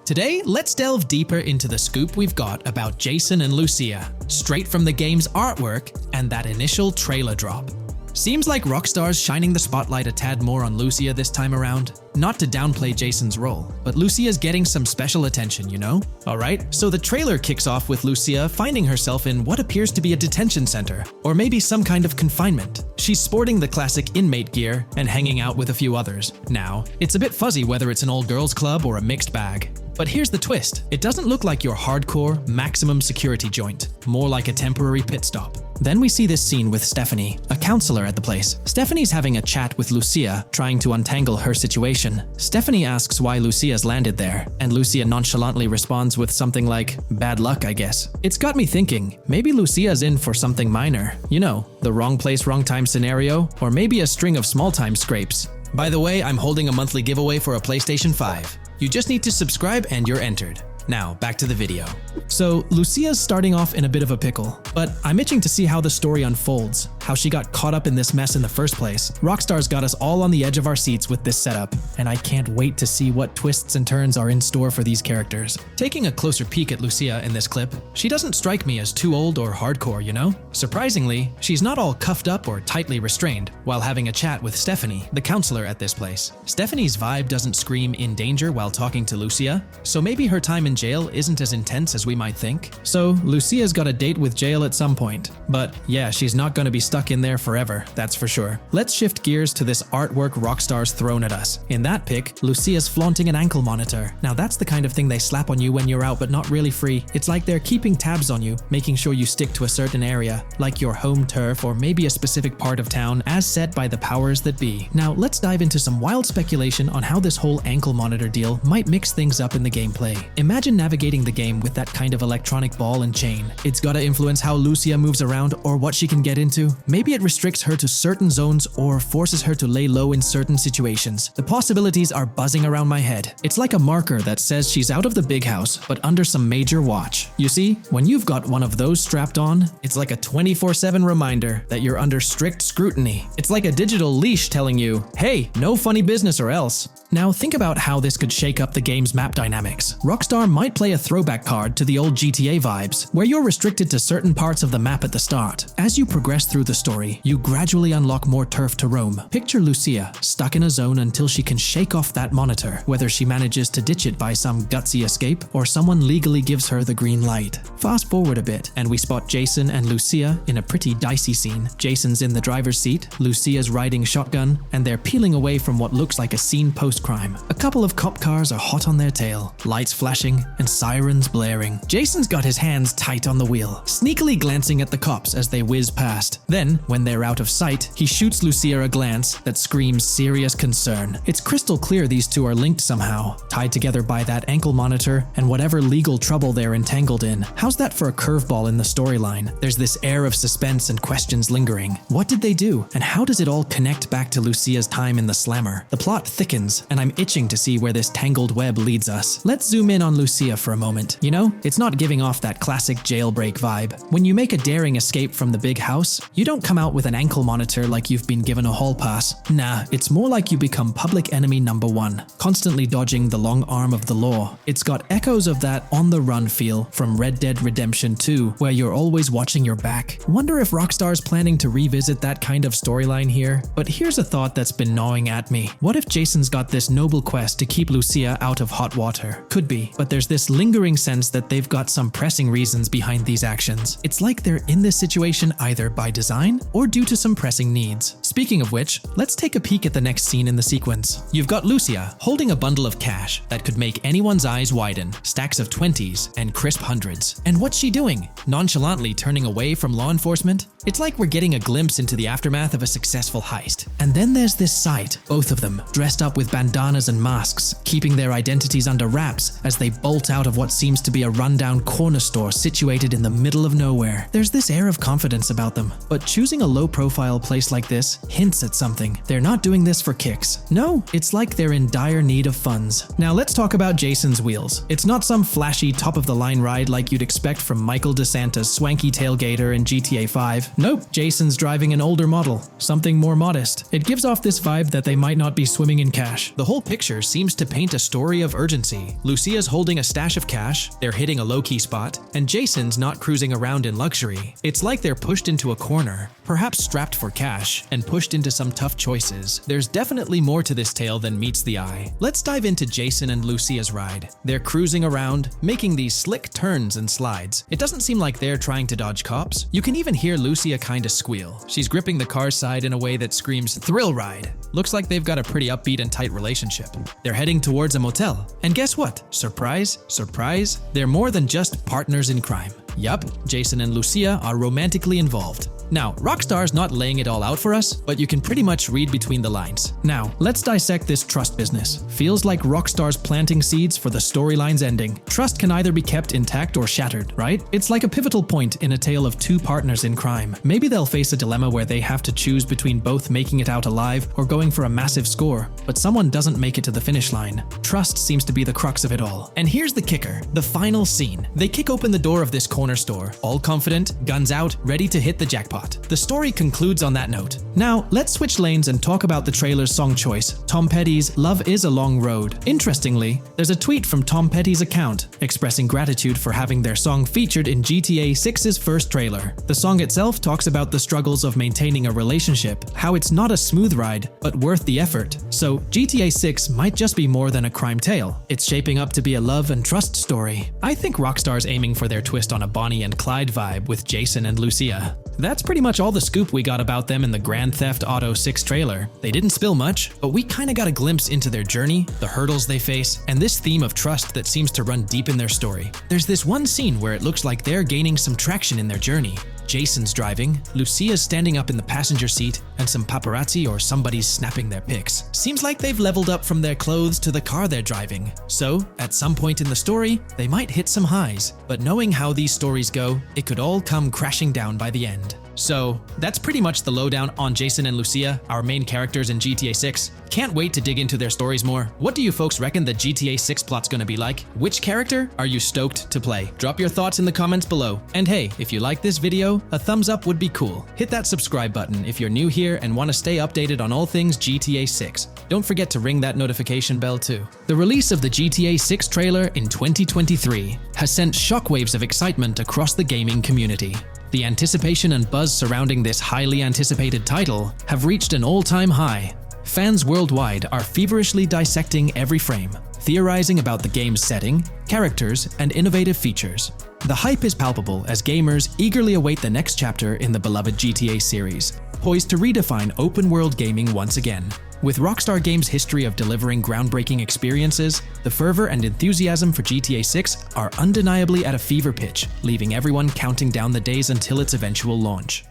Today, let's delve deeper into the scoop we've got about Jason and Lucia, straight from the game's artwork and that initial trailer drop. Seems like Rockstar's shining the spotlight a tad more on Lucia this time around. Not to downplay Jason's role, but Lucia's getting some special attention, you know? Alright, so the trailer kicks off with Lucia finding herself in what appears to be a detention center, or maybe some kind of confinement. She's sporting the classic inmate gear and hanging out with a few others. Now, it's a bit fuzzy whether it's an all-girls club or a mixed bag. But here's the twist. It doesn't look like your hardcore, maximum security joint, more like a temporary pit stop. Then we see this scene with Stephanie, a counselor at the place. Stephanie's having a chat with Lucia, trying to untangle her situation. Stephanie asks why Lucia's landed there, and Lucia nonchalantly responds with something like, "Bad luck, I guess." It's got me thinking, maybe Lucia's in for something minor. You know, the wrong place, wrong time scenario, or maybe a string of small-time scrapes. By the way, I'm holding a monthly giveaway for a PlayStation 5. You just need to subscribe and you're entered. Now, back to the video. So, Lucia's starting off in a bit of a pickle, but I'm itching to see how the story unfolds, how she got caught up in this mess in the first place. Rockstar's got us all on the edge of our seats with this setup, and I can't wait to see what twists and turns are in store for these characters. Taking a closer peek at Lucia in this clip, she doesn't strike me as too old or hardcore, you know? Surprisingly, she's not all cuffed up or tightly restrained while having a chat with Stephanie, the counselor at this place. Stephanie's vibe doesn't scream in danger while talking to Lucia, so maybe her time in jail isn't as intense as we might think. So, Lucia's got a date with jail at some point. But yeah, she's not going to be stuck in there forever, that's for sure. Let's shift gears to this artwork Rockstar's thrown at us. In that pic, Lucia's flaunting an ankle monitor. Now that's the kind of thing they slap on you when you're out but not really free. It's like they're keeping tabs on you, making sure you stick to a certain area, like your home turf or maybe a specific part of town as set by the powers that be. Now let's dive into some wild speculation on how this whole ankle monitor deal might mix things up in the gameplay. Imagine navigating the game with that kind of electronic ball and chain. It's gotta influence how Lucia moves around or what she can get into. Maybe it restricts her to certain zones or forces her to lay low in certain situations. The possibilities are buzzing around my head. It's like a marker that says she's out of the big house, but under some major watch. You see, when you've got one of those strapped on, it's like a 24/7 reminder that you're under strict scrutiny. It's like a digital leash telling you, hey, no funny business or else. Now think about how this could shake up the game's map dynamics. Rockstar might play a throwback card to the old GTA vibes, where you're restricted to certain parts of the map at the start. As you progress through the story, you gradually unlock more turf to roam. Picture Lucia stuck in a zone until she can shake off that monitor, whether she manages to ditch it by some gutsy escape or someone legally gives her the green light. Fast forward a bit, and we spot Jason and Lucia in a pretty dicey scene. Jason's in the driver's seat, Lucia's riding shotgun, and they're peeling away from what looks like a scene post-crime. A couple of cop cars are hot on their tail, lights flashing, and sirens blaring. Jason's got his hands tight on the wheel, sneakily glancing at the cops as they whiz past. Then, when they're out of sight, he shoots Lucia a glance that screams serious concern. It's crystal clear these two are linked somehow, tied together by that ankle monitor and whatever legal trouble they're entangled in. How's that for a curveball in the storyline? There's this air of suspense and questions lingering. What did they do, and how does it all connect back to Lucia's time in the slammer? The plot thickens, and I'm itching to see where this tangled web leads us. Let's zoom in on Lucia for a moment. You know, it's not giving off that classic jailbreak vibe. When you make a daring escape from the big house, you don't come out with an ankle monitor like you've been given a hall pass. Nah, it's more like you become public enemy number one, constantly dodging the long arm of the law. It's got echoes of that on-the-run feel from Red Dead Redemption 2, where you're always watching your back. Wonder if Rockstar's planning to revisit that kind of storyline here? But here's a thought that's been gnawing at me. What if Jason's got this noble quest to keep Lucia out of hot water? Could be, but there's this lingering sense that they've got some pressing reasons behind these actions. It's like they're in this situation either by design or due to some pressing needs. Speaking of which, let's take a peek at the next scene in the sequence. You've got Lucia holding a bundle of cash that could make anyone's eyes widen, stacks of 20s and crisp hundreds. And what's she doing? Nonchalantly turning away from law enforcement? It's like we're getting a glimpse into the aftermath of a successful heist. And then there's this sight, both of them, dressed up with bandanas and masks, keeping their identities under wraps as they bolt out of what seems to be a rundown corner store situated in the middle of nowhere. There's this air of confidence about them, but choosing a low-profile place like this hints at something. They're not doing this for kicks. No, it's like they're in dire need of funds. Now let's talk about Jason's wheels. It's not some flashy top-of-the-line ride like you'd expect from Michael DeSanta's swanky tailgater in GTA 5. Nope, Jason's driving an older model, something more modest. It gives off this vibe that they might not be swimming in cash. The whole picture seems to paint a story of urgency. Lucia's holding a stash of cash, they're hitting a low-key spot, and Jason's not cruising around in luxury. It's like they're pushed into a corner, perhaps strapped for cash, and pushed into some tough choices. There's definitely more to this tale than meets the eye. Let's dive into Jason and Lucia's ride. They're cruising around, making these slick turns and slides. It doesn't seem like they're trying to dodge cops. You can even hear Lucia kinda squeal. She's gripping the car's side in a way that screams thrill ride. Looks like they've got a pretty upbeat and tight relationship. They're heading towards a motel. And guess what? Surprise, surprise, they're more than just partners in crime. Yup, Jason and Lucia are romantically involved. Now, Rockstar's not laying it all out for us, but you can pretty much read between the lines. Now, let's dissect this trust business. Feels like Rockstar's planting seeds for the storyline's ending. Trust can either be kept intact or shattered, right? It's like a pivotal point in a tale of two partners in crime. Maybe they'll face a dilemma where they have to choose between both making it out alive or going for a massive score, but someone doesn't make it to the finish line. Trust seems to be the crux of it all. And here's the kicker, the final scene. They kick open the door of this corner store, all confident, guns out, ready to hit the jackpot. The story concludes on that note. Now, let's switch lanes and talk about the trailer's song choice, Tom Petty's Love Is a Long Road. Interestingly, there's a tweet from Tom Petty's account expressing gratitude for having their song featured in GTA 6's first trailer. The song itself talks about the struggles of maintaining a relationship, how it's not a smooth ride, but worth the effort. So, GTA 6 might just be more than a crime tale. It's shaping up to be a love and trust story. I think Rockstar's aiming for their twist on a Bonnie and Clyde vibe with Jason and Lucia. That's pretty much all the scoop we got about them in the Grand Theft Auto 6 trailer. They didn't spill much, but we kinda got a glimpse into their journey, the hurdles they face, and this theme of trust that seems to run deep in their story. There's this one scene where it looks like they're gaining some traction in their journey. Jason's driving, Lucia's standing up in the passenger seat, and some paparazzi or somebody's snapping their pics. Seems like they've leveled up from their clothes to the car they're driving. So, at some point in the story, they might hit some highs. But knowing how these stories go, it could all come crashing down by the end. So, that's pretty much the lowdown on Jason and Lucia, our main characters in GTA 6. Can't wait to dig into their stories more. What do you folks reckon the GTA 6 plot's gonna be like? Which character are you stoked to play? Drop your thoughts in the comments below. And hey, if you like this video, a thumbs up would be cool. Hit that subscribe button if you're new here and want to stay updated on all things GTA 6. Don't forget to ring that notification bell too. The release of the GTA 6 trailer in 2023 has sent shockwaves of excitement across the gaming community. The anticipation and buzz surrounding this highly anticipated title have reached an all-time high. Fans worldwide are feverishly dissecting every frame, theorizing about the game's setting, characters, and innovative features. The hype is palpable as gamers eagerly await the next chapter in the beloved GTA series, poised to redefine open-world gaming once again. With Rockstar Games' history of delivering groundbreaking experiences, the fervor and enthusiasm for GTA 6 are undeniably at a fever pitch, leaving everyone counting down the days until its eventual launch.